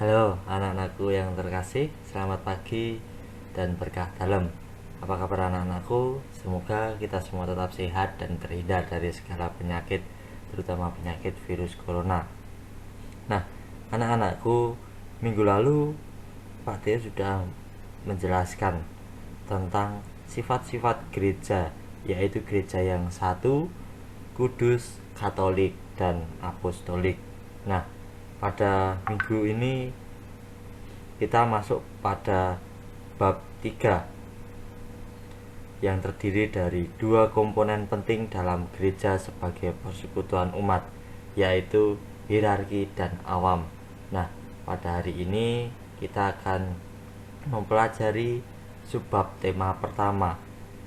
Halo anak-anakku yang terkasih, selamat pagi dan berkah dalam. Apa kabar anak-anakku? Semoga kita semua tetap sehat dan terhindar dari segala penyakit, terutama penyakit virus corona. Nah, anak-anakku, minggu lalu Pak Teo sudah menjelaskan tentang sifat-sifat gereja, yaitu gereja yang satu, kudus, katolik, dan apostolik. Nah, pada minggu ini kita masuk pada bab 3 yang terdiri dari dua komponen penting dalam gereja sebagai persekutuan umat, yaitu hierarki dan awam. Nah, pada hari ini kita akan mempelajari subbab tema pertama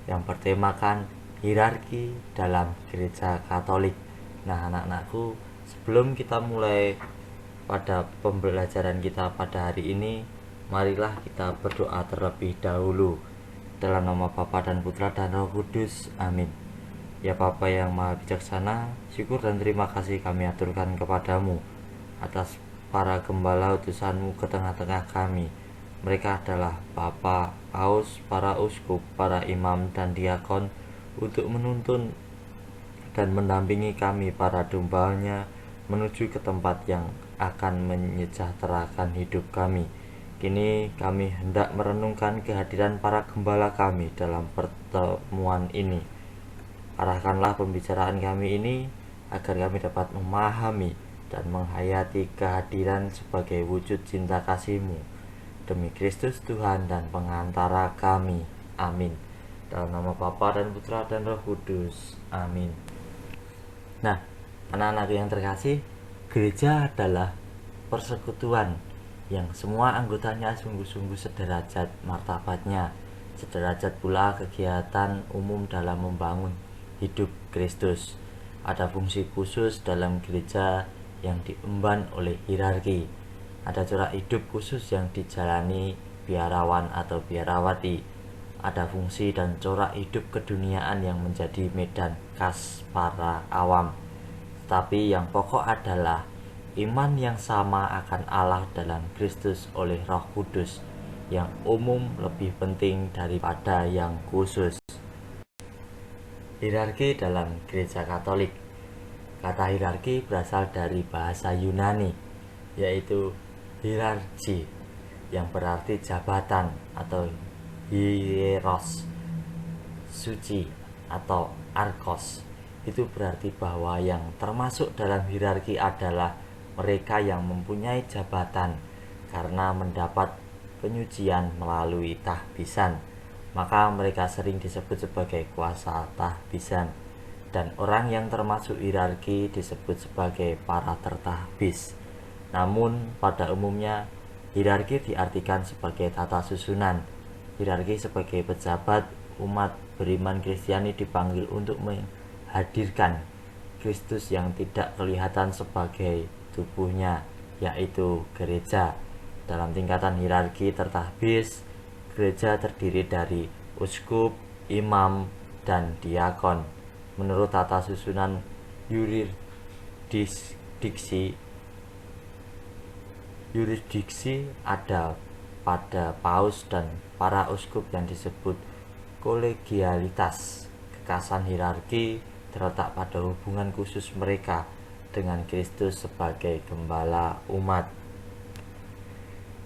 yang bertemakan hierarki dalam gereja Katolik. Nah, anak-anakku, sebelum kita mulai pada pembelajaran kita pada hari ini, marilah kita berdoa terlebih dahulu. Dalam nama Bapa dan Putra dan Roh Kudus, amin. Ya Bapa yang Maha Bijaksana, syukur dan terima kasih kami aturkan kepadamu atas para gembala utusanmu ke tengah-tengah kami. Mereka adalah Bapa, Paus, para uskup, para imam dan diakon, untuk menuntun dan mendampingi kami para dombanya menuju ke tempat yang akan menyejahterakan hidup kami. Kini kami hendak merenungkan kehadiran para gembala kami dalam pertemuan ini. Arahkanlah pembicaraan kami ini agar kami dapat memahami dan menghayati kehadiran sebagai wujud cinta kasih-Mu. Demi Kristus Tuhan dan pengantara kami. Amin. Dalam nama Bapa dan Putra dan Roh Kudus. Amin. Nah, anak-anak yang terkasih, gereja adalah persekutuan yang semua anggotanya sungguh-sungguh sederajat martabatnya, sederajat pula kegiatan umum dalam membangun hidup Kristus. Ada fungsi khusus dalam gereja yang diemban oleh hierarki. Ada corak hidup khusus yang dijalani biarawan atau biarawati. Ada fungsi dan corak hidup keduniaan yang menjadi medan khas para awam. Tetapi yang pokok adalah iman yang sama akan Allah dalam Kristus oleh Roh Kudus, yang umum lebih penting daripada yang khusus. Hierarki dalam gereja Katolik. Kata hierarki berasal dari bahasa Yunani, yaitu hierarchi, yang berarti jabatan atau hieros, suci atau arkos. Itu berarti bahwa yang termasuk dalam hierarki adalah mereka yang mempunyai jabatan karena mendapat penyucian melalui tahbisan, maka mereka sering disebut sebagai kuasa tahbisan. Dan orang yang termasuk hierarki disebut sebagai para tertahbis. Namun pada umumnya hierarki diartikan sebagai tata susunan. Hierarki sebagai pejabat umat beriman Kristiani dipanggil untuk menghadirkan Kristus yang tidak kelihatan sebagai tubuhnya, yaitu gereja. Dalam tingkatan hierarki tertahbis, gereja terdiri dari uskup, imam, dan diakon. Menurut tata susunan yurisdiksi ada pada paus dan para uskup yang disebut kolegialitas. Kekasan hierarki terletak pada hubungan khusus mereka dengan Kristus sebagai gembala umat.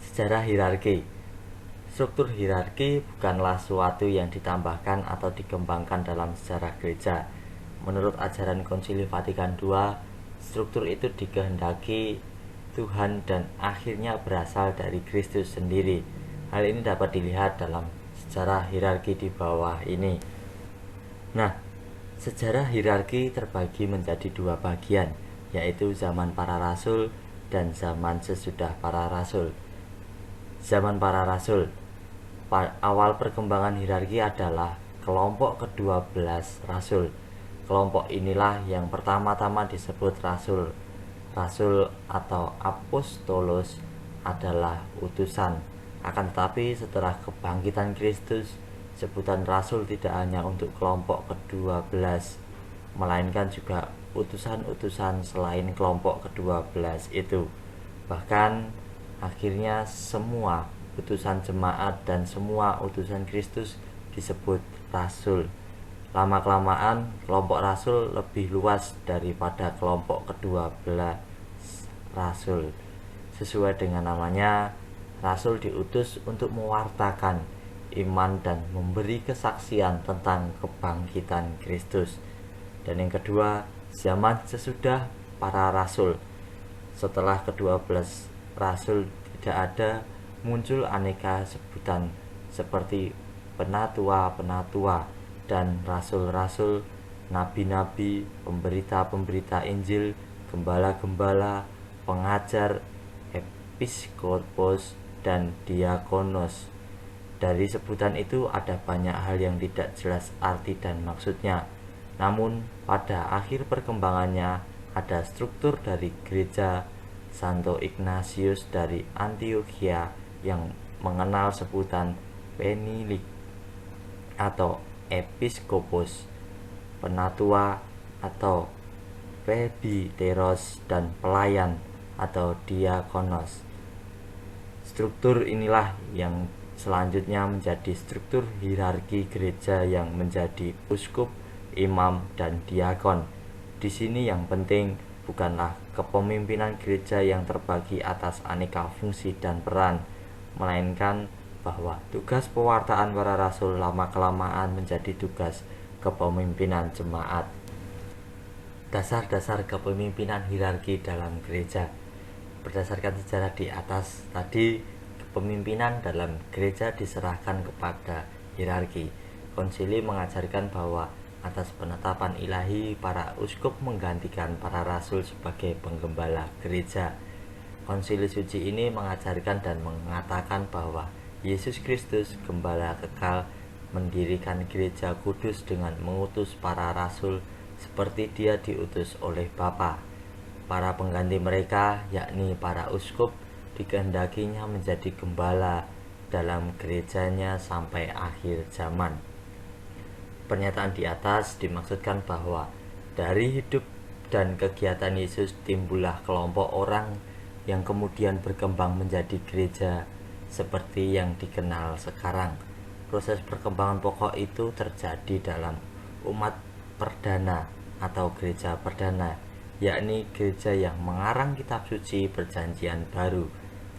Sejarah hierarki. Struktur hierarki bukanlah suatu yang ditambahkan atau dikembangkan dalam sejarah gereja. Menurut ajaran Konsili Vatikan II, struktur itu dikehendaki Tuhan dan akhirnya berasal dari Kristus sendiri. Hal ini dapat dilihat dalam sejarah hierarki di bawah ini. Nah, sejarah hierarki terbagi menjadi dua bagian, yaitu zaman para rasul dan zaman sesudah para rasul. Zaman para rasul, awal perkembangan hierarki adalah kelompok ke-12 rasul. Kelompok inilah yang pertama-tama disebut rasul. Rasul atau apostolos adalah utusan. Akan tetapi setelah kebangkitan Kristus, sebutan rasul tidak hanya untuk kelompok ke-12, melainkan juga utusan-utusan selain kelompok ke-12 itu. Bahkan Akhirnya semua utusan jemaat dan semua utusan Kristus disebut rasul. Lama-kelamaan kelompok rasul lebih luas daripada kelompok kedua belas rasul. Sesuai dengan namanya, rasul diutus untuk mewartakan iman dan memberi kesaksian tentang kebangkitan Kristus. Dan yang kedua, zaman sesudah para rasul. Setelah kedua belas rasul tidak ada, muncul aneka sebutan seperti penatua-penatua dan rasul-rasul, nabi-nabi, pemberita-pemberita Injil, gembala-gembala, pengajar, episkopos, dan diakonos. Dari sebutan itu ada banyak hal yang tidak jelas arti dan maksudnya. Namun pada akhir perkembangannya ada struktur dari gereja Santo Ignatius dari Antioquia yang mengenal sebutan penilik atau episkopos, penatua atau presbiteros, dan pelayan atau diakonos. Struktur inilah yang selanjutnya menjadi struktur hierarki gereja yang menjadi uskup, imam, dan diakon. Di sini yang penting bukanlah kepemimpinan gereja yang terbagi atas aneka fungsi dan peran, melainkan bahwa tugas pewartaan para rasul lama-kelamaan menjadi tugas kepemimpinan jemaat. Dasar-dasar kepemimpinan hierarki dalam gereja. Berdasarkan sejarah di atas tadi, kepemimpinan dalam gereja diserahkan kepada hierarki. Konsili mengajarkan bahwa atas penetapan ilahi, para uskup menggantikan para rasul sebagai penggembala gereja. Konsili suci ini mengajarkan dan mengatakan bahwa Yesus Kristus, gembala kekal, mendirikan gereja kudus dengan mengutus para rasul seperti dia diutus oleh Bapa. Para pengganti mereka, yakni para uskup, dikehendakinya menjadi gembala dalam gerejanya sampai akhir zaman. Pernyataan di atas dimaksudkan bahwa dari hidup dan kegiatan Yesus timbullah kelompok orang yang kemudian berkembang menjadi gereja seperti yang dikenal sekarang. Proses perkembangan pokok itu terjadi dalam umat perdana atau gereja perdana, yakni gereja yang mengarang kitab suci perjanjian baru.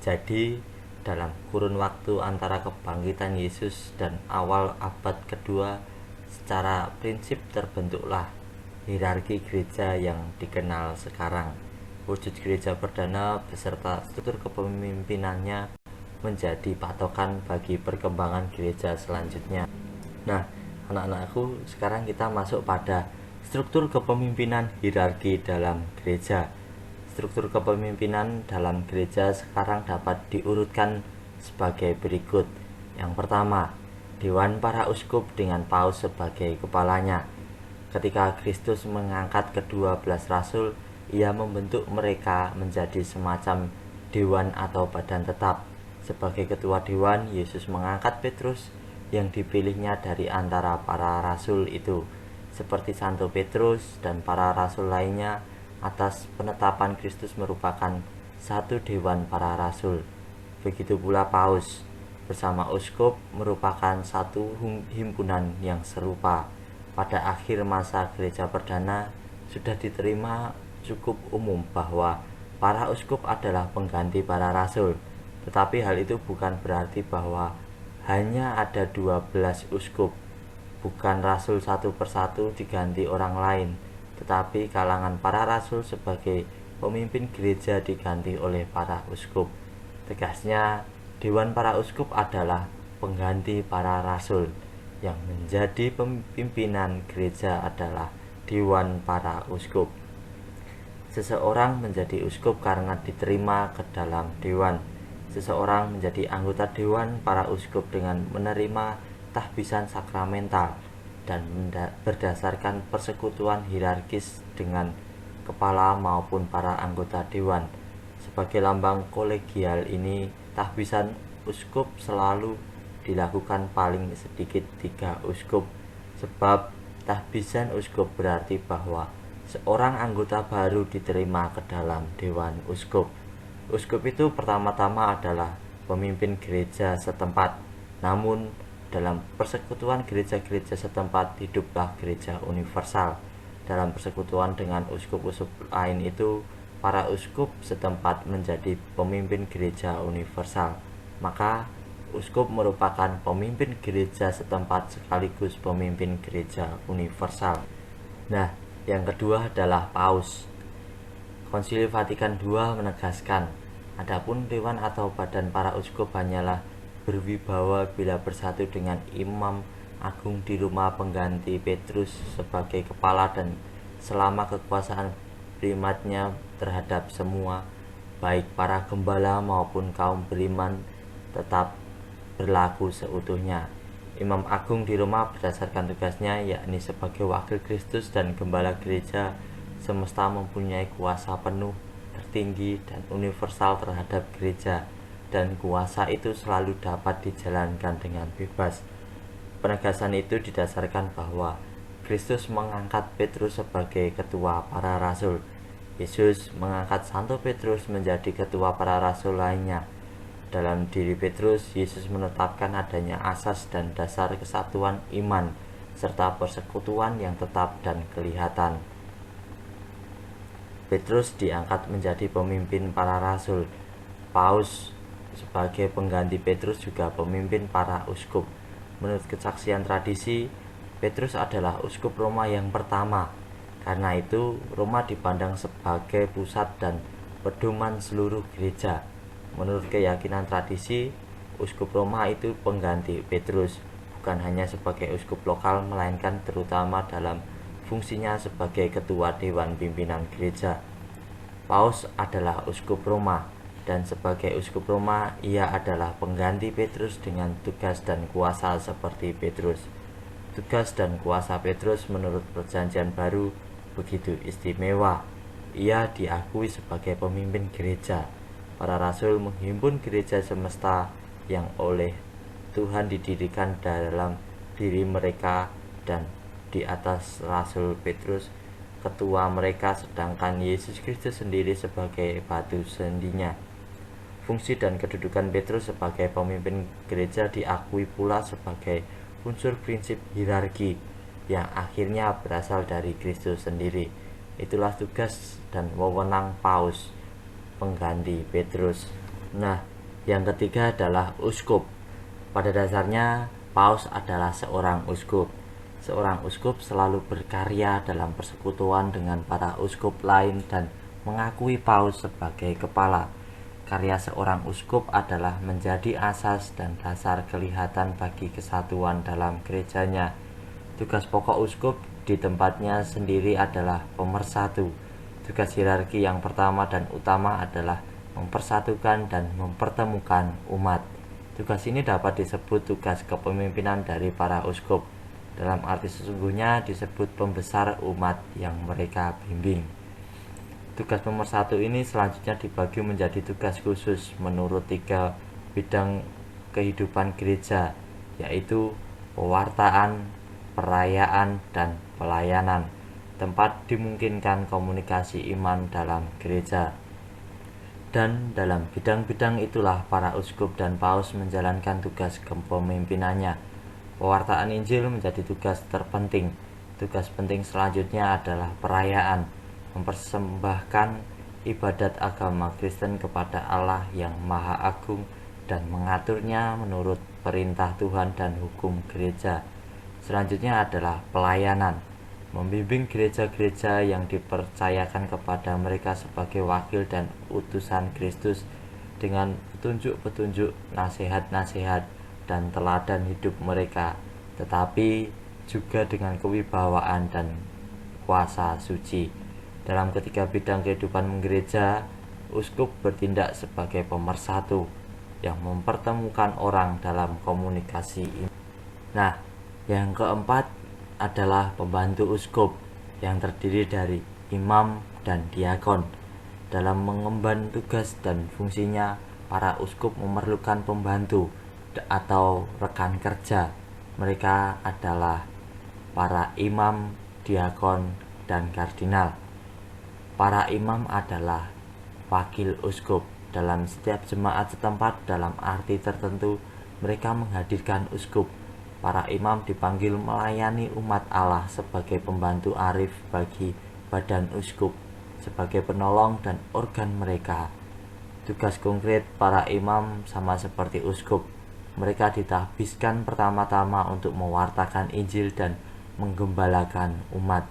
Jadi dalam kurun waktu antara kebangkitan Yesus dan awal abad kedua, secara prinsip terbentuklah hierarki gereja yang dikenal sekarang. Wujud gereja perdana beserta struktur kepemimpinannya menjadi patokan bagi perkembangan gereja selanjutnya. Nah, anak-anakku, sekarang kita masuk pada struktur kepemimpinan hierarki dalam gereja. Struktur kepemimpinan dalam gereja sekarang dapat diurutkan sebagai berikut. Yang pertama, Dewan para uskup dengan paus sebagai kepalanya. Ketika Kristus mengangkat ke-12 rasul, ia membentuk mereka menjadi semacam dewan atau badan tetap. Sebagai ketua dewan, Yesus mengangkat Petrus yang dipilihnya dari antara para rasul itu, seperti Santo Petrus dan para rasul lainnya. Atas penetapan Kristus merupakan satu dewan para rasul. Begitu pula paus bersama uskup merupakan satu himpunan yang serupa. Pada akhir masa gereja perdana sudah diterima cukup umum bahwa para uskup adalah pengganti para rasul. Tetapi hal itu bukan berarti bahwa hanya ada 12 uskup. Bukan rasul satu persatu diganti orang lain, tetapi kalangan para rasul sebagai pemimpin gereja diganti oleh para uskup. Tegasnya, Dewan para uskup adalah pengganti para rasul. Yang menjadi pimpinan gereja adalah Dewan para uskup. Seseorang menjadi uskup karena diterima ke dalam dewan. Seseorang menjadi anggota dewan para uskup dengan menerima tahbisan sakramental dan berdasarkan persekutuan hierarkis dengan kepala maupun para anggota dewan. Sebagai lambang kolegial ini, tahbisan uskup selalu dilakukan paling sedikit 3 uskup. Sebab tahbisan uskup berarti bahwa seorang anggota baru diterima ke dalam dewan uskup. Uskup itu pertama-tama adalah pemimpin gereja setempat. Namun dalam persekutuan gereja-gereja setempat hiduplah gereja universal. Dalam persekutuan dengan uskup-uskup lain itu, para uskup setempat menjadi pemimpin gereja universal. Maka uskup merupakan pemimpin gereja setempat sekaligus pemimpin gereja universal. Nah, yang kedua adalah paus. Konsili Vatikan II menegaskan, adapun dewan atau badan para uskup hanyalah berwibawa bila bersatu dengan Imam Agung di rumah pengganti Petrus sebagai kepala, dan selama kekuasaan primatnya terhadap semua, baik para gembala maupun kaum beriman, tetap berlaku seutuhnya. Imam Agung di Roma berdasarkan tugasnya, yakni sebagai wakil Kristus dan gembala gereja semesta, mempunyai kuasa penuh, tertinggi, dan universal terhadap gereja, dan kuasa itu selalu dapat dijalankan dengan bebas. Penegasan itu didasarkan bahwa Kristus mengangkat Petrus sebagai ketua para rasul. Yesus mengangkat Santo Petrus menjadi ketua para rasul lainnya. Dalam diri Petrus, Yesus menetapkan adanya asas dan dasar kesatuan iman serta persekutuan yang tetap dan kelihatan. Petrus diangkat menjadi pemimpin para rasul. Paus sebagai pengganti Petrus juga pemimpin para uskup. Menurut kesaksian tradisi, Petrus adalah uskup Roma yang pertama. Karena itu, Roma dipandang sebagai pusat dan pedoman seluruh gereja. Menurut keyakinan tradisi, uskup Roma itu pengganti Petrus, bukan hanya sebagai uskup lokal, melainkan terutama dalam fungsinya sebagai ketua dewan pimpinan gereja. Paus adalah uskup Roma, dan sebagai uskup Roma ia adalah pengganti Petrus dengan tugas dan kuasa seperti Petrus. Tugas dan kuasa Petrus menurut Perjanjian Baru begitu istimewa. Ia diakui sebagai pemimpin gereja. Para rasul menghimpun gereja semesta yang oleh Tuhan didirikan dalam diri mereka, dan di atas rasul Petrus ketua mereka, sedangkan Yesus Kristus sendiri sebagai batu sendinya. Fungsi dan kedudukan Petrus sebagai pemimpin gereja diakui pula sebagai unsur prinsip hierarki yang akhirnya berasal dari Kristus sendiri. Itulah tugas dan wewenang Paus pengganti Petrus. Nah, yang ketiga adalah uskup. Pada dasarnya, Paus adalah seorang uskup. Seorang uskup selalu berkarya dalam persekutuan dengan para uskup lain dan mengakui Paus sebagai kepala. Karya seorang uskup adalah menjadi asas dan dasar kelihatan bagi kesatuan dalam gerejanya. Tugas pokok uskup di tempatnya sendiri adalah pemersatu. Tugas hierarki yang pertama dan utama adalah mempersatukan dan mempertemukan umat. Tugas ini dapat disebut tugas kepemimpinan dari para uskup. Dalam arti sesungguhnya disebut pembesar umat yang mereka bimbing. Tugas pemersatu ini selanjutnya dibagi menjadi tugas khusus menurut 3 bidang kehidupan gereja, yaitu pewartaan, perayaan, dan pelayanan. Tempat dimungkinkan komunikasi iman dalam gereja. Dan dalam bidang-bidang itulah para uskup dan paus menjalankan tugas kepemimpinannya. Pewartaan Injil menjadi tugas terpenting. Tugas penting selanjutnya adalah perayaan, mempersembahkan ibadat agama Kristen kepada Allah yang Maha Agung dan mengaturnya menurut perintah Tuhan dan hukum gereja. Selanjutnya adalah pelayanan, membimbing gereja-gereja yang dipercayakan kepada mereka sebagai wakil dan utusan Kristus dengan petunjuk-petunjuk, nasihat-nasihat, dan teladan hidup mereka, tetapi juga dengan kewibawaan dan kuasa suci. Dalam ketiga bidang kehidupan gereja, uskup bertindak sebagai pemersatu yang mempertemukan orang dalam komunikasi ini. Nah, yang keempat adalah pembantu uskup yang terdiri dari imam dan diakon. Dalam mengemban tugas dan fungsinya, para uskup memerlukan pembantu atau rekan kerja. Mereka adalah para imam, diakon, dan kardinal. Para imam adalah wakil uskup. dalam setiap jemaat setempat dalam arti tertentu mereka menghadirkan uskup. Para imam dipanggil melayani umat Allah sebagai pembantu arif bagi badan uskup, sebagai penolong dan organ mereka. Tugas konkret para imam sama seperti uskup. Mereka ditahbiskan pertama-tama untuk mewartakan Injil dan menggembalakan umat.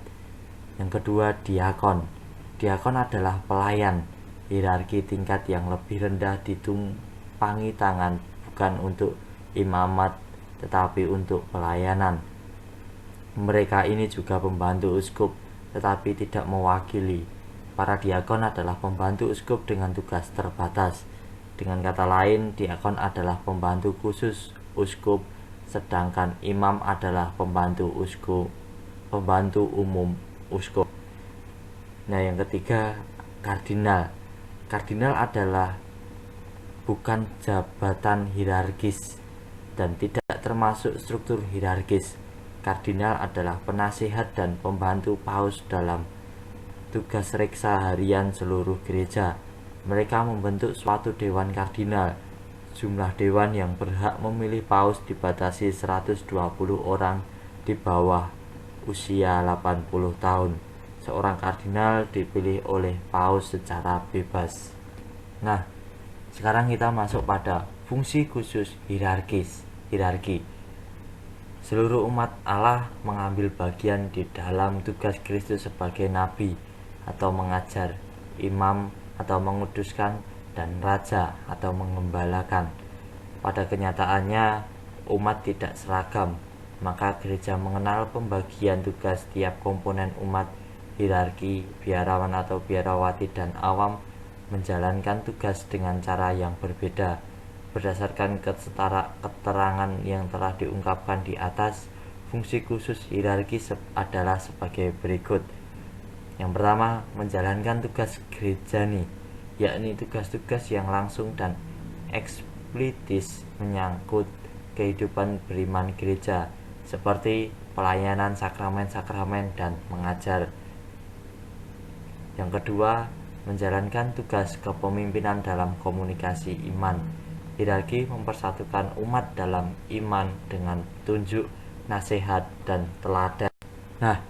Yang kedua, diakon. Diakon adalah pelayan, hierarki tingkat yang lebih rendah, ditumpangi tangan bukan untuk imamat tetapi untuk pelayanan. Mereka ini juga pembantu uskup tetapi tidak mewakili. Para diakon adalah pembantu uskup dengan tugas terbatas. Dengan kata lain, diakon adalah pembantu khusus uskup, sedangkan imam adalah pembantu umum uskup. Nah, yang ketiga, kardinal. Kardinal adalah bukan jabatan hierarkis dan tidak termasuk struktur hierarkis. Kardinal adalah penasihat dan pembantu paus dalam tugas reksa harian seluruh gereja. Mereka membentuk suatu dewan kardinal. Jumlah dewan yang berhak memilih paus dibatasi 120 orang di bawah usia 80 tahun. Seorang kardinal dipilih oleh paus secara bebas. Nah, sekarang kita masuk pada fungsi khusus hierarki. Seluruh umat Allah mengambil bagian di dalam tugas Kristus sebagai nabi atau mengajar, imam atau menguduskan, dan raja atau mengembalakan. Pada kenyataannya, umat tidak seragam, maka gereja mengenal pembagian tugas tiap komponen umat. Hierarki, biarawan atau biarawati, dan awam menjalankan tugas dengan cara yang berbeda. Berdasarkan keterangan yang telah diungkapkan di atas, fungsi khusus hierarki adalah sebagai berikut. Yang pertama, menjalankan tugas gerejani, yakni tugas-tugas yang langsung dan eksplisit menyangkut kehidupan beriman gereja, seperti pelayanan sakramen-sakramen dan mengajar. Yang kedua, menjalankan tugas kepemimpinan dalam komunikasi iman. Hierarki mempersatukan umat dalam iman dengan tunjuk, nasihat, dan teladan. Nah,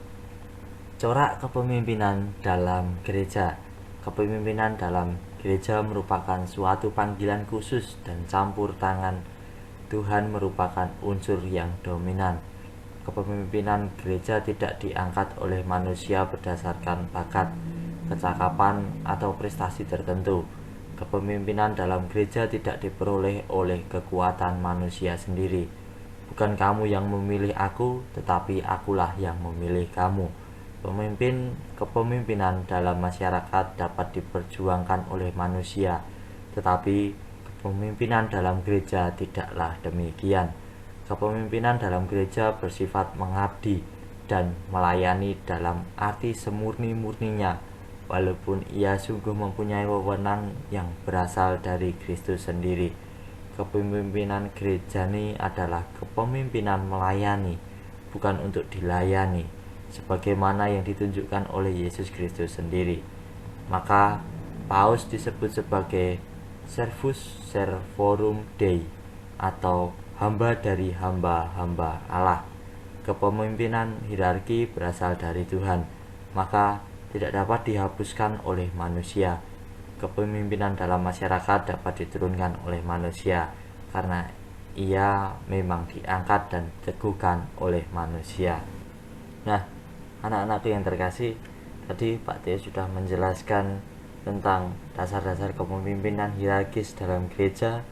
corak kepemimpinan dalam gereja. Kepemimpinan dalam gereja merupakan suatu panggilan khusus dan campur tangan Tuhan merupakan unsur yang dominan. Kepemimpinan gereja tidak diangkat oleh manusia berdasarkan bakat, kecakapan, atau prestasi tertentu. Kepemimpinan dalam gereja tidak diperoleh oleh kekuatan manusia sendiri. Bukan kamu yang memilih aku, tetapi akulah yang memilih kamu. Kepemimpinan dalam masyarakat dapat diperjuangkan oleh manusia, tetapi kepemimpinan dalam gereja tidaklah demikian. Kepemimpinan dalam gereja bersifat mengabdi dan melayani dalam arti semurni-murninya, walaupun ia sungguh mempunyai wewenang yang berasal dari Kristus sendiri. Kepemimpinan gerejani adalah kepemimpinan melayani, bukan untuk dilayani, sebagaimana yang ditunjukkan oleh Yesus Kristus sendiri. Maka paus disebut sebagai servus servorum Dei, atau hamba dari hamba-hamba Allah. Kepemimpinan hierarki berasal dari Tuhan, maka tidak dapat dihapuskan oleh manusia. Kepemimpinan dalam masyarakat dapat diturunkan oleh manusia karena ia memang diangkat dan diteguhkan oleh manusia. Nah, anak-anakku yang terkasih, tadi Pak Teo sudah menjelaskan tentang dasar-dasar kepemimpinan hierarkis dalam gereja,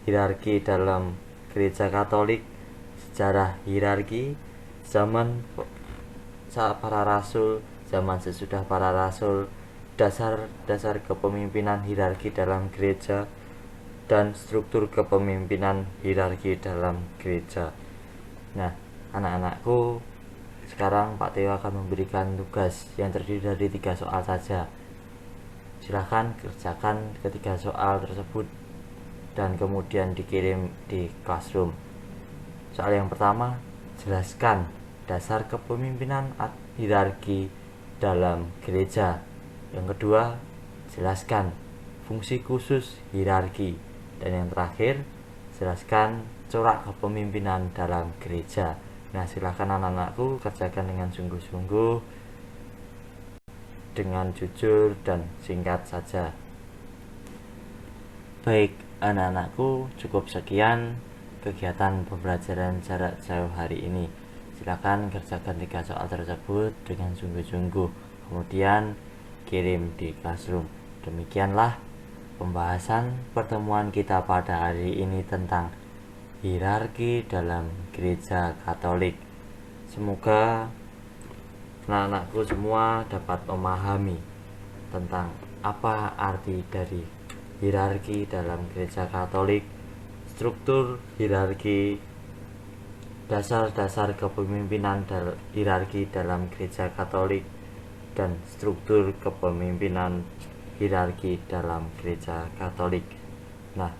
hierarki dalam gereja Katolik, sejarah hierarki, zaman para rasul, zaman sesudah para rasul, dasar-dasar kepemimpinan hierarki dalam gereja, dan struktur kepemimpinan hierarki dalam gereja. Nah, anak-anakku, sekarang Pak Teo akan memberikan tugas yang terdiri dari 3 soal saja. Silahkan kerjakan ketiga soal tersebut dan kemudian dikirim di classroom. Soal yang pertama, jelaskan dasar kepemimpinan hierarki dalam gereja. Yang kedua, jelaskan fungsi khusus hierarki. Dan yang terakhir, jelaskan corak kepemimpinan dalam gereja. Nah, silakan anak-anakku kerjakan dengan sungguh-sungguh, dengan jujur dan singkat saja. Baik, anak-anakku, cukup sekian kegiatan pembelajaran jarak jauh hari ini. Silakan kerjakan 3 soal tersebut dengan sungguh-sungguh, kemudian kirim di classroom. Demikianlah pembahasan pertemuan kita pada hari ini tentang hierarki dalam gereja Katolik. Semoga anak-anakku semua dapat memahami tentang apa arti dari hierarki dalam gereja Katolik, struktur hierarki, dasar-dasar kepemimpinan hierarki dalam gereja Katolik, dan struktur kepemimpinan hierarki dalam gereja Katolik. Nah,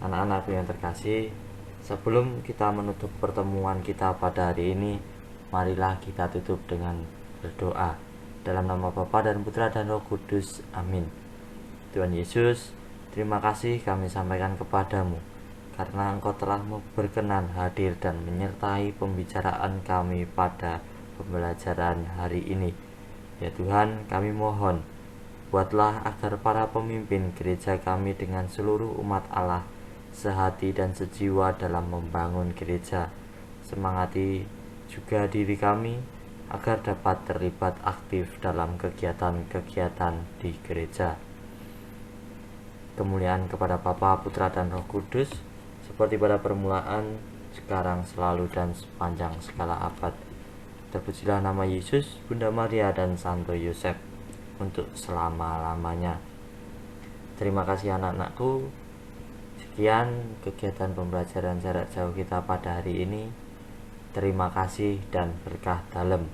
anak-anakku yang terkasih, sebelum kita menutup pertemuan kita pada hari ini, marilah kita tutup dengan berdoa. Dalam nama Bapa dan Putra dan Roh Kudus. Amin. Tuhan Yesus, terima kasih kami sampaikan kepadamu, karena Engkau telah berkenan hadir dan menyertai pembicaraan kami pada pembelajaran hari ini. Ya Tuhan, kami mohon, buatlah agar para pemimpin gereja kami dengan seluruh umat Allah sehati dan sejiwa dalam membangun gereja. Semangati juga diri kami agar dapat terlibat aktif dalam kegiatan-kegiatan di gereja. Kemuliaan kepada Bapa, Putra, dan Roh Kudus, seperti pada permulaan, sekarang, selalu, dan sepanjang segala abad. Terpujilah nama Yesus, Bunda Maria, dan Santo Yosef, untuk selama-lamanya. Terima kasih anak-anakku. Sekian kegiatan pembelajaran jarak jauh kita pada hari ini. Terima kasih dan berkah dalam.